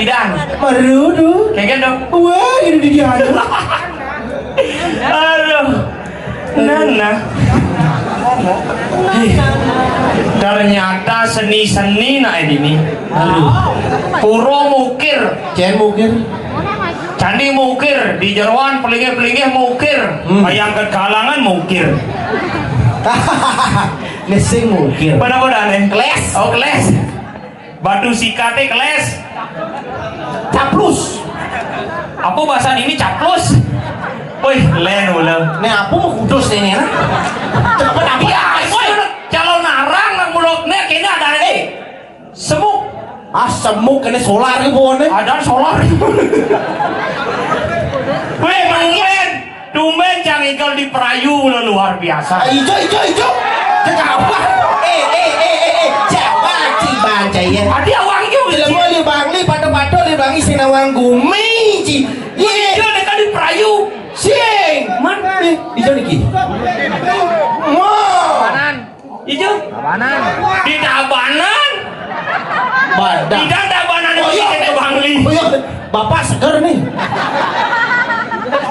Bidang. Marudu. Kayak gitu. Wah, ini dia. Aduh. Nana. Ternyata seni-seni nak ini. Aduh. Puro mukir. Jen mukir. Candi mukir, di jeroan pelingih-pelingih mukir. Yang kegalangan mukir. Nesing mukir. Pada-pada nih. Keles. Oh keles. Batu sikate keles. Caplus. Apa bahasa ini caplus? Wih, len ulang. Nih apa mau kudus nih ya? Cepet apa? Iya, calon narang nang mulutnya kayaknya ada nih. Semuk. Ah semuk kena solar nih pohonnya. Ada solar. Wih, tumben cangikal di perayu luar biasa. Ijo. Cakap apa? Jawa cibaca ya. Adi awang itu. Ilmu li bangli pato-pato li bangi sinawang gumi ci. Iya, dekat di perayu. Sing. Mana nih? Ijo niki. Wow. Tabanan. Ijo. Tabanan. Di Tabanan. Badak. Di Tabanan Oh itu iya. kita bangli. Oh iya. Bapak seger nih.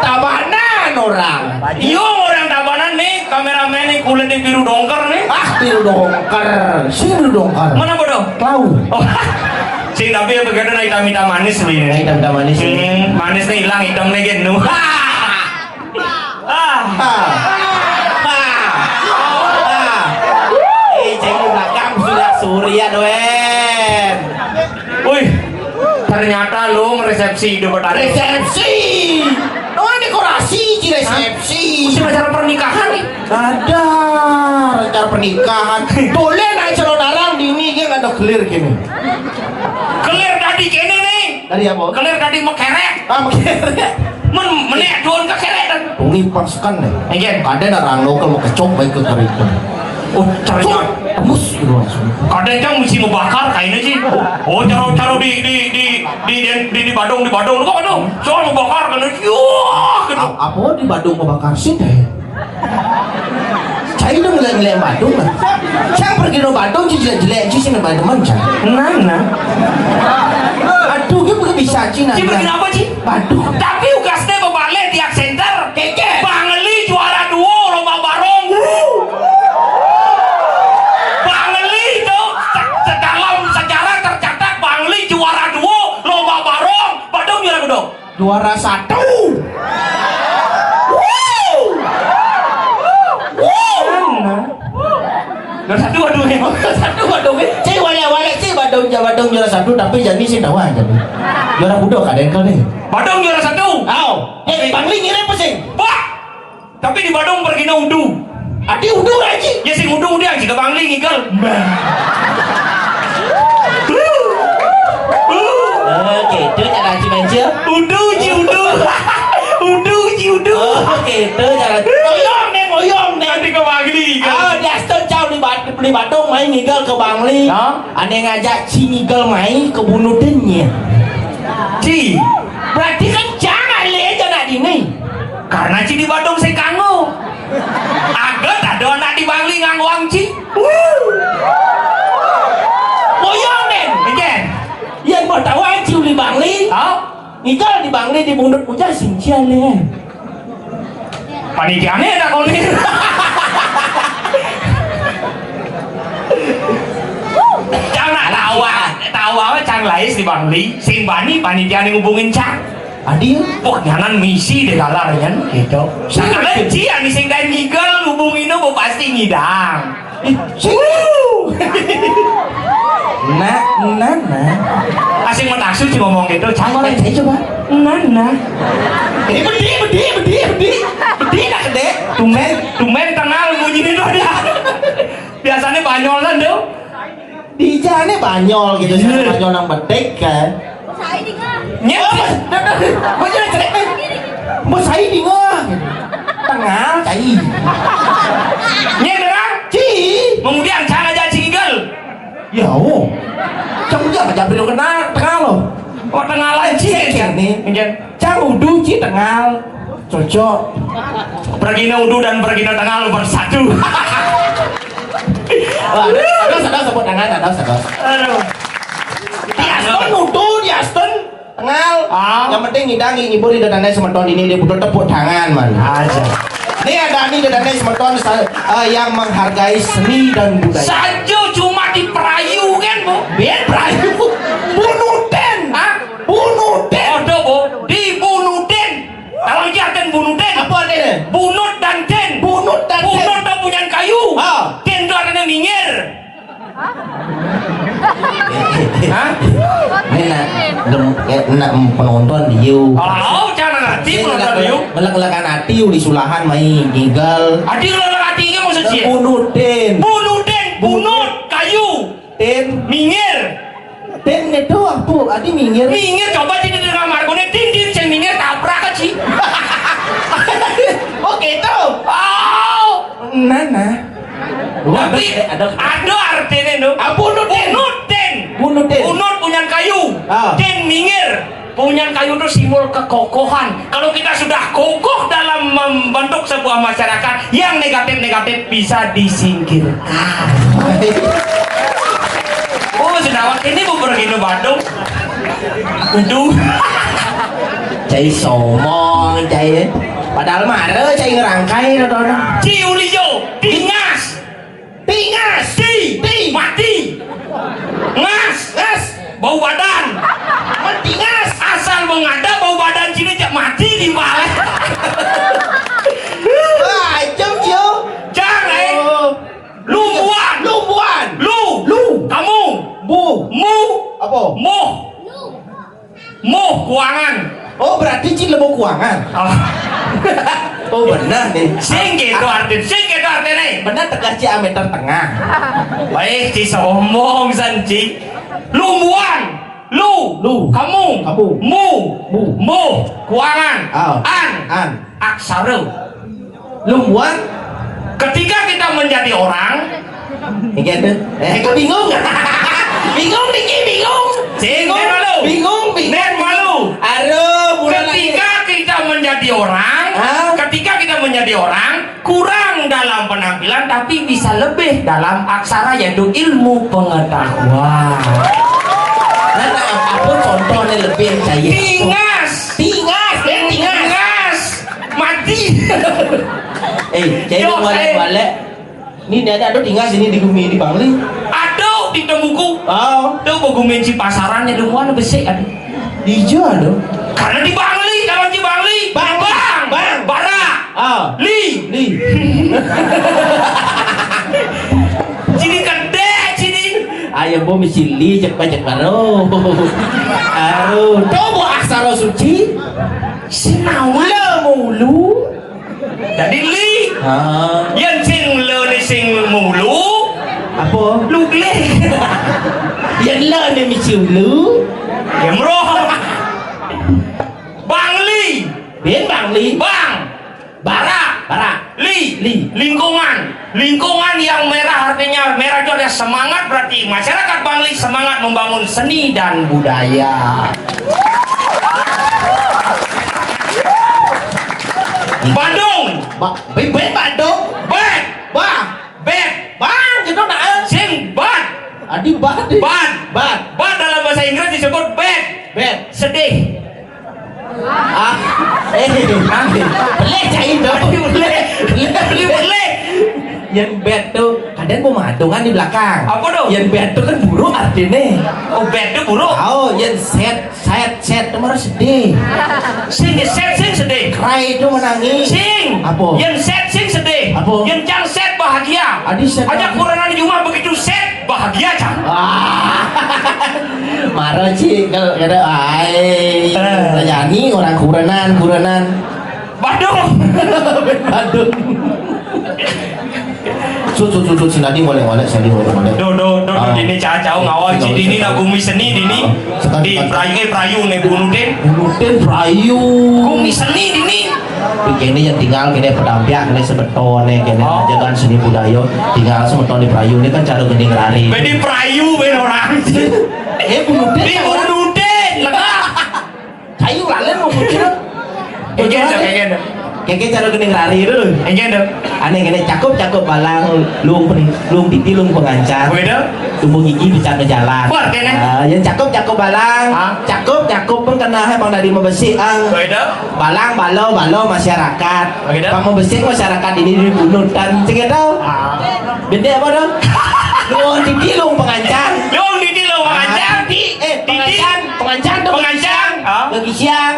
Tabanan orang. Iyo orang Tabanan nih, kameramen nih kulitnya biru dongker nih. Ah biru dongker. Sing biru dongker. Mana bodoh? Tahu. Oh, sing tapi ya begitu na hitam-hitam manis nih. Hitam manis. Manis nih hilang, hitamnya gitu. Ceng di belakang sudah Surya doen. ternyata lu resepsi di petani. Resepsi. Oh, dekorasi di resepsi. Mesti acara pernikahan nih. Ada rencana pernikahan. Boleh naik calon arang di ini kan ada clear gini. Kelir tadi kene nih. Tadi apa? Kelir tadi mau kerek. Ah, makanya. Menek doon ke kerek dan. Tungi paskan nih. Again. Ada orang lokal mau kecok baik ke karitu. Oh, caranya. Mus gitu langsung. Kadang kan mesti membakar kayaknya sih. Oh, caro di Badung lu kok Badung. Soal membakar kan. Apa di Badung kebakar sih deh? Saya udah ngeliat Badung lah. Saya pergi ke Badung jelek-jelek sih sih teman-teman saya. Nana. Aduh, gue bisa Cina. Ci pergi apa sih? Badung. Tapi ugasnya bebalik tiak center. Keke. Bangli juara duo lomba barong. Bangli itu dalam sejarah tercatat Bangli juara duo lomba barong. Badung juara gedong. Juara 1. Juara satu aduh ya. Satu Badung. Cik wale-wale cik Badung juara 1 tapi jadi sih tahu aja. Juara budok ada yang nih. Badung juara satu. Aw, Bangli ngirim pusing. Wah. Tapi di Badung pergi na udu. Adi udah aja. Ya sing udu dia jika Bangli ngigel. Oke, itu cara cimenci. Udu ji udu. Udu ji udu. Oke, itu cara. Oyong nih. Nanti ke Bangli. Ah, dia stun jauh di Badung main ngigel ke Bangli. Aneh ngajak si ngigel main ke bunuh dennya. Ci. Berarti kan jangan lihat anak ini. Karena Ci di Badung saya kanggo. Agak ada anak di Bangli ngangguang Ci. Oyong nih. Again. Yang mau tahu aja di Bangli. Ngigel di Bangli di bunuh puja sincian nih. Panitiane ada kau nih. Jangan tahu apa cang lais di Bangli. Sing bani panitia ngubungin cang. Adil. Wah, jangan misi deh kalar kan gitu. Sekarang Ci yang sing dan ngigel hubungin lo pasti ngidang. Nah. Asing metaksu sih ngomong gitu. Cang orang saya coba. Nah. Ini bedi nak gede. Tumen kenal bunyiin lo dia. Biasanya banyol kan tuh. Di jalannya banyol gitu, banyol nang bedek kan. Nyet. Mau jalan cerek kan? Mau saya di ngah. Tengah, cai. Nyet orang. Ci. Kemudian cara aja cinggal. Ya, cang jangan jabri lo kena tengah lo. Oh tengah lain sih kan nih. Cang udu ci tengah. Cocok. Pergi na udu dan pergi na tengah lu bersatu. Ada sebut tangan, ada sebut. Aduh. Di Aston udu, di Aston tengah. Yang penting ngidangi ngibur di dananya semeton ini dia butuh tepuk tangan man. Aja. Ini ada nih dananya semeton yang menghargai seni dan budaya. Saja cuma di perayu kan bu? Biar perayu. Bunuh den. Bunuh den. Ada bu. Dibunuh den. Kalau jangan bunuh den. Apa den? Bunut dan den. Bunut dan den. Bunut dan punya kayu. Den itu artinya minggir. Ini nak penonton dia. Oh, jangan nanti penonton dia. Ngelak-ngelakan hati di sulahan main gigal. Adi ngelak hatinya maksud sih. Bunuh den. Bunuh den. Bunut kayu. Den. Minggir. Den itu apa? Adi minggir. Minggir coba sini dengan margone tin saya minggir tabrak aja. Oh gitu. Oh. Nana. Tapi ada artinya itu. Bunut den. Bunuh den. Bunut punya kayu. Den minggir. Punya kayu itu simbol kekokohan. Kalau kita sudah kokoh dalam membentuk sebuah masyarakat, yang negatif-negatif bisa disingkirkan. Oh, sudah waktu ini mau pergi ke Bandung. Untung. Cai somong cai. Padahal mare cai ngerangkai orang. Ciuliyo, tingas. Mati. Ngas. Bau badan. Tingas. Asal mengada bau badan sini cak mati di balik. Wah, cio. Jangan. Lumbuan. Lu. Kamu. Bu. Mu. Apa? Moh. Muh keuangan. Oh berarti Ci lemu keuangan. Oh benar nih. Sing gitu artinya. Benar tegas Ci meter tengah. Baik Ci sombong san Ci. Lumbuan. Lu. Kamu. Mu. Keuangan. An. Aksara. Lumbuan. Ketika kita menjadi orang, kau bingung? Bingung Niki, bingung. Bingung. Nen malu. Aduh, Ketika kita menjadi orang, kurang dalam penampilan tapi bisa lebih dalam aksara yaitu ilmu pengetahuan. Nah, apapun contohnya lebih saya. Tingas. Mati. Jadi balik. Ini ada tinggal sini di bumi di Bangli. Aduh, di temuku. Oh, tuh buku menci pasarannya dumuan besek ada. Hijau ada. Karena di Bangli, kalau di Bangli, bang, bara, li. Sini gede, sini. Ayam bom sili cek karo. Aduh, coba aksara suci. Sinawa mulu. Jadi li. Yang sing le ni sing mulu. Apa? Lugle. Yang le ni mesti lu. Yang roh. Bangli. Bangli. Bara. Li. Lingkungan yang merah artinya merah itu ada semangat, berarti masyarakat Bangli semangat membangun seni dan budaya. Bandung. Bandung. Bang, gitu nak. Sing bad. Adi bad. Bad dalam bahasa Inggris disebut bad. Sedih. Boleh cair dong. Boleh. Yang bad tuh kadang mau madungan di belakang. Apa tuh? Yang bad tuh kan buruk artinya. Oh, bad itu buruk. Oh, yang sad itu malah sedih. Sing sedih. Cry itu menangis. Sing. Apa? Yang sad sing sedih. Apa? Yang jang sad bahagia. Adi sad. Ajak kuranan di rumah begitu sad bahagia cang. Marah Ci kalau ada nyanyi orang kuranan. Bandung. Cucu sinadi boleh sini boleh. Do dini cacau ngawal Ci dini nak bumi seni dini. Di prayu nih bunuten prayu. Bumi seni dini. Begini yang tinggal kini pedampiak kini sebeton nih kini ajakan seni budaya tinggal sebeton di prayu ini kan cara gini ngelari. Di prayu orang. Bunuten. Di bunuten lega. Kayu lalen mau bunuten. Kayak cara gini ngelari itu. Aneh gini cakup balang luung pengancar. Tumbuh gigi bicara jalan. Yang cakup balang. Cakup pun kena bang dari membesi ang. Balang balo masyarakat. Bang membesi masyarakat ini dibunuh dan cek tau. Benda apa dong? Luung pengancar. Pengancar. Lagi siang.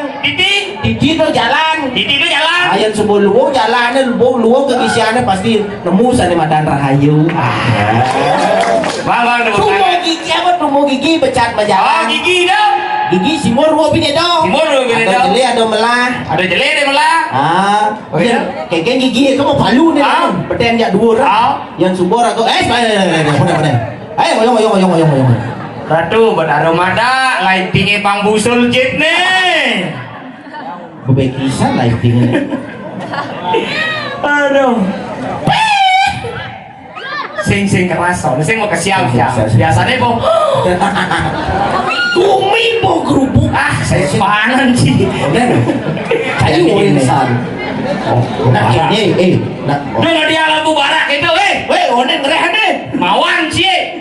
Didi tuh jalan. Ayat sebuah luang jalannya luang kegisiannya pasti nemu sana madan rahayu. Bang. Tumo gigi becat berjalan. Gigi dong. Gigi simur ruo bini dong. Ada jeli ada melah. Keken gigi kamu palu nih. Beten jak dua orang. Yang subur aku. Ngoyong. Ratu beraromada lightingnya Bang Busul Jit nih. Bebekisan lightingnya. Aduh. Sing keras soalnya sing mau ke siang. Biasanya mau Kumi mau kerupuk. Saya panan sih. Kayu insan. Nah ini Dulu dia lampu barak itu onen ngerehan deh. Mawan sih.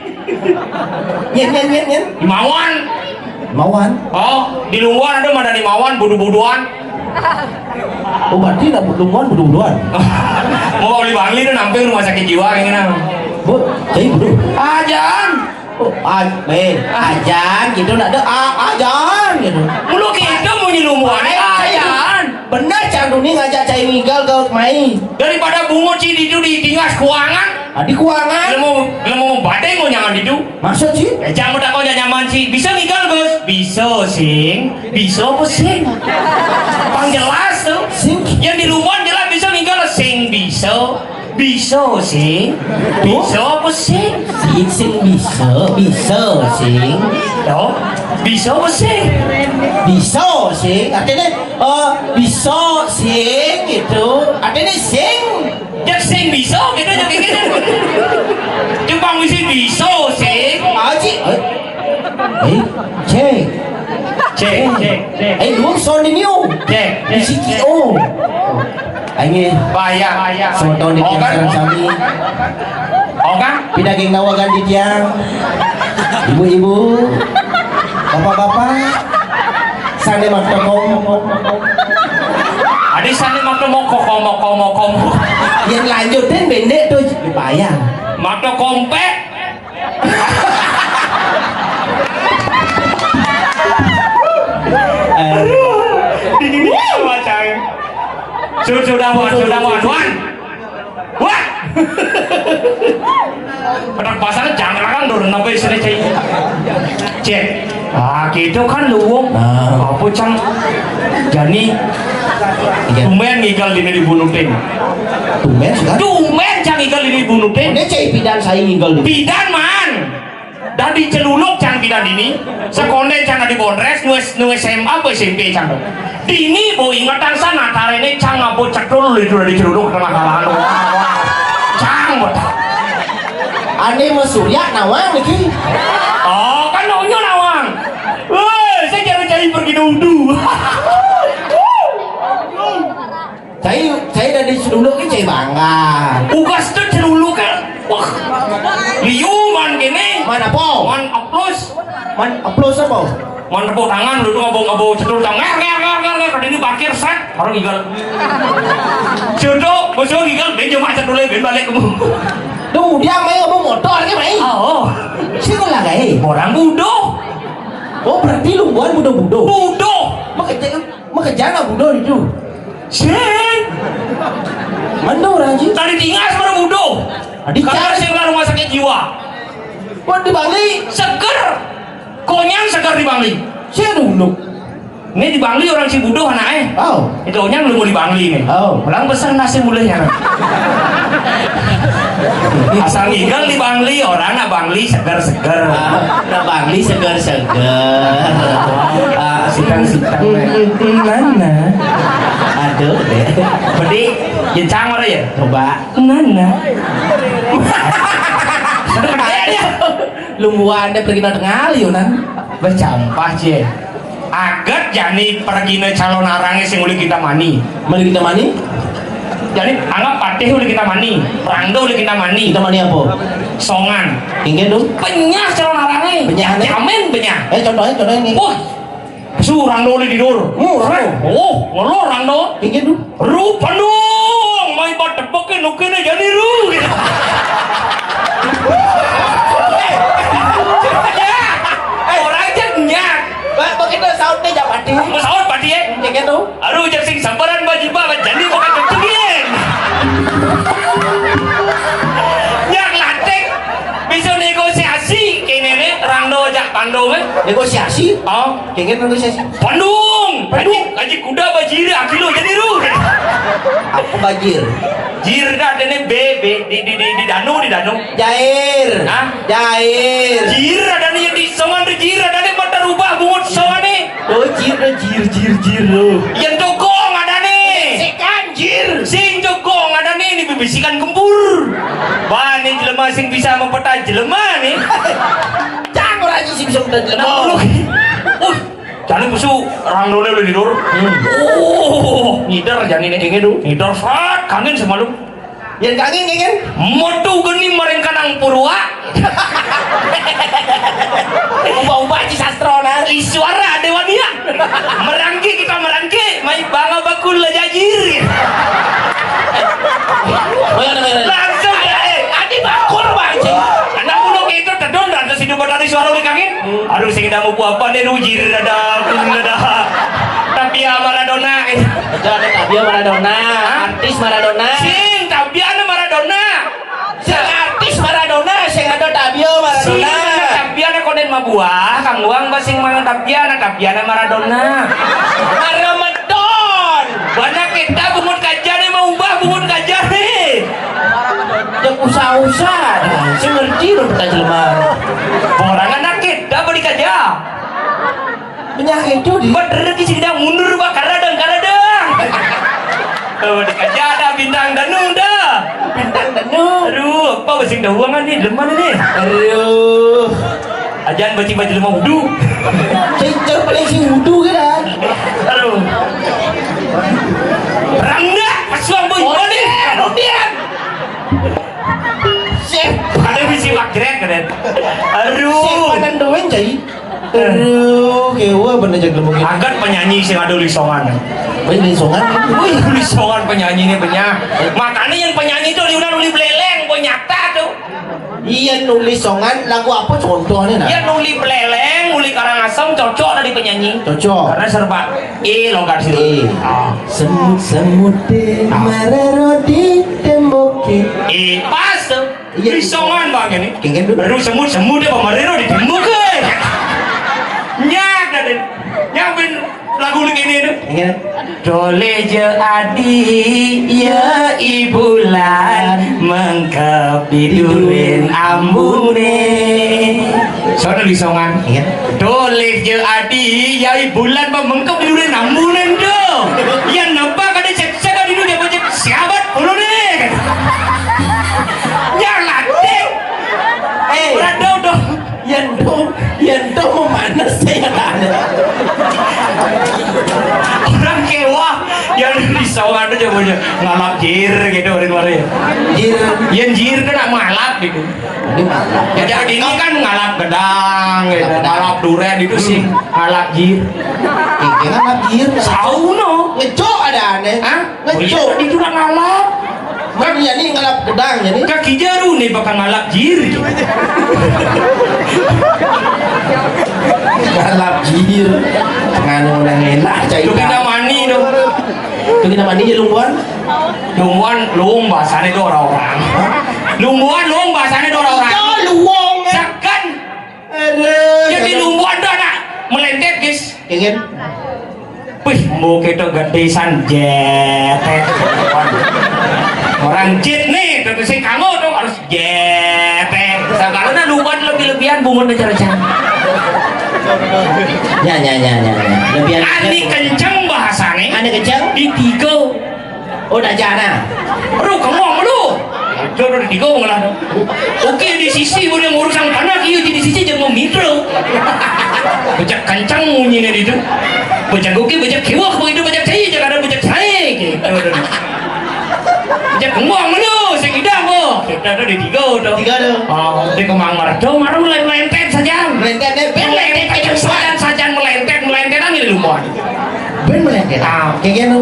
Nyen. Mawan. Oh, di luar ada mana di Mawan budu-buduan. Oh, berarti nak budu-buduan. Mau beli Bangli tuh nampil rumah sakit jiwa kayak gini. Bu, jadi budu. Ajan. Oh, ajan gitu nak ada ajan gitu. Mulu gitu mau nyelumuan ajan. Benar Cang Duni ngajak cai ngigal ke main. Daripada bungo Ci itu ditingas keuangan. Di keuangan. Lemu badai mau nyangan itu. Maksud sih? Jangan udah kau nyaman sih. Bisa ngigal Gus. Bisa sing, bisa apa sing? Bang jelas tuh. Sing. Yang di rumah jelas bisa ninggal sing bisa. Bisa sing. Bisa apa sing? Sing bisa sing. Tuh. Bisa apa sing? Bisa sing. Artinya bisa sing gitu. Artinya sing. Ya sing bisa gitu jadi gitu. Cuma mesti bisa sing. Aji. Cek. Luang son ini Cek. di sini Ini Bahaya. soto di tiang sarang sami. Oke. Pidaging nawagan di tiang. Ibu-ibu, bapak-bapak, sane maktokong. Adik sana makna mokok. Yang lanjutin pendek tuh bayang. Makna kompek. Ini macam. Sudah Wan. Wah. Pada pasar jangan dorong sampai sini cek. Gitu kan luwung. Apa cang? Jani. Tumben ngigal ini dibunuh ting. Tumben cang ngigal ini dibunuh ting. Ini cai pidan saya ngigal di. Bidan man. Dan di celuluk cang bidan ini. Sekolah cang di Bondres nu SMA apa SMP cang. Dini bo ingatan sana tarene cang ngabo cekul itu di celuluk tengah kalangan. Cang botak. Ane mah surya nawang lagi. Oh kan naunya nawang. Saya cari pergi nudu. Saya dari celuluk ini cai bangga. Ugas tuh celuluk kan. Wah. Liuman gini. Mana po? Man upload. Upload apa? Man tepuk tangan dulu ngabung cetul tangan. Nger. Ini parkir set. Orang gigal. Jodoh, bosok gigal. Dia cuma cetul lagi balik kamu. Duh, dia main ngomong motor kan main? Oh. Siapa lah gay? Orang budo. Oh berarti lu bukan budo. Budo. Makanya budo itu. Sing. Mana orang sih? Tadi tinggal sama budo. Adik Karena saya ke rumah sakit jiwa. Kau di Bali? Seger. Konyang seger di Bali. Saya dulu. Ini di Bali orang si budo anaknya. Oh. Itu onyang lu mau di Bali nih. Oh. Pulang pesan nasi mulanya. Asal ngigal di Bangli orang nak Bangli seger. Nah Bali segar. Sitang. Mana? Aduh deh. Bedi, jencang mana ya? Coba. Nana. Lumbuan deh pergi nang tengah liunan. Bercampah cie. Agat jani pergi na calon arangnya sing uli kita mani. Mari kita mani? Jadi anggap patih uli kita mani, rangda uli kita mani. Kita mani apa? Songan. Ingin dong? Penyah calon arangnya. Penyah nih? Jamin penyah. Contohnya nih. Wah. Su rangda uli tidur. Ngelor rangda. Ingin dong? Ru pandung, mai bat tepake nukene jadi ru. Orang jenyak. Begitu sautnya jam pati. Pesawat pati ya. Ingin dong? Aduh jadi sing sambaran bajibah jadi pakai cengcengin. Yang latih bisa negosiasi kene ne rangdo jak pando me. Negosiasi? Oh, Ingin negosiasi? Bandung. Kaji kuda bajir akilo jadi ru. Aku bajir. Jir dah dene B di Danu. Jair. Hah? Jair. Jir ada nih di songan di jir ada nih mata rubah bungut songan nih. Oh jir lo. Yang jogong ada nih. Si kanjir. Sing jogong ada nih bisikan gempur. Wah nih jelema sing bisa mempeta jelema nih. Jangan orang sih bisa udah jelema. Jani musuh orang dole udah tidur. Oh, ngider jani nih ingin tuh. Ngider fat kangen semalam. Yang kangen. Motu geni merengkanang purwa. Ubah ci sastro nah. Suara dewa dia. Merangki kita merangki. Mai bangga bakul lejajir. Langsung ya. Adi bakul bangci. Anak pulau itu terdon dan terus hidup dari suara udah kangen. Aduh sing damu apa deh rujir ada. Tapi ya Maradona. Jangan Tabia Maradona. Artis Maradona. Sing Tabiana Maradona. Sing artis Maradona. Sing ada Tabia Maradona. Tabiana konen buah kang uang basing mang Dapiana Maradona Ramadan bana kita bungun kajane mau ubah bungun kajane yang usaha-usaha saya ngerti loh kita jelma orang anak kita beri kaja penyakit itu di bener ki sidang mundur ba karadang beri kaja ada bintang danung dah bintang danu aduh apa basing dahuangan nih lemah nih aduh ajan baju lemah wudu saya paling si wudu kan aduh rangga pasuang boy boleh Rodian Chef ada bisi wakret keren aduh panan doang cai aduh kewa bener jaga mungkin agak penyanyi sih ada lisongan banyak songan wih lisongan penyanyi ini banyak makanya yang penyanyi itu diundang uli beleleng kok nyata tuh iya nulis songan lagu apa contohnya nah ya uli beleleng uli karangasem cocok dari penyanyi cocok karena serba logat sih semut-semut di marero di tembok pas tuh lisongan bang ini kengken dulu baru semut dia pemerintah di timur ke nyak dan nyambin lagu ini tuh kengken Dole je adi ya ibulan mengkepidurin ambune soalnya lisongan kengken Dole je adi ya ibulan mengkepidurin ambune tuh yang nampak ada cek-cek di dunia macam siabat dulu nih yang latih berada udah yang tuh memanas saya ada orang kewah yang disawang itu coba ngalap jir gitu orang-orang ya yang jir kena malap gitu ini malah ya jadi ini kan ngalap gedang gitu ngalap duren itu sih ngalap jir kengken ngapir sauno ngecok ada aneh hah? ngecok itu udah ngalap kan ya nih ngalap gedang ya nih kaki jaru nih bakal ngalap jir ngalap jir nganu nang enak cai itu kita mani dong itu kita mandi ya lungguan luung bahasanya itu orang-orang luung bahasanya itu orang-orang luung sekan aduh jadi lumbuan dah nak melentet guys kengken wih mau kita gedesan jetet orang jit nih tentu sih kamu tuh harus jetet karena lumbuan lebih-lebihan bungun aja ya lebih ani kenceng bahasanya aneh kencang di tiga oh dah jana aduh kamu lu jodoh di tiga lah oke di sisi boleh urusan tanah iya di sisi jangan mikro bejak kencang munyinya itu bejak oke bejak kewah begitu bejak saya jangan ada bejak saya gitu bejak kembang lu sing idang kok kita ada di tiga tuh oh di kembang mardo marah melentet saja melentet melentet aja saja melentet angin lumpuan ben melentet kengken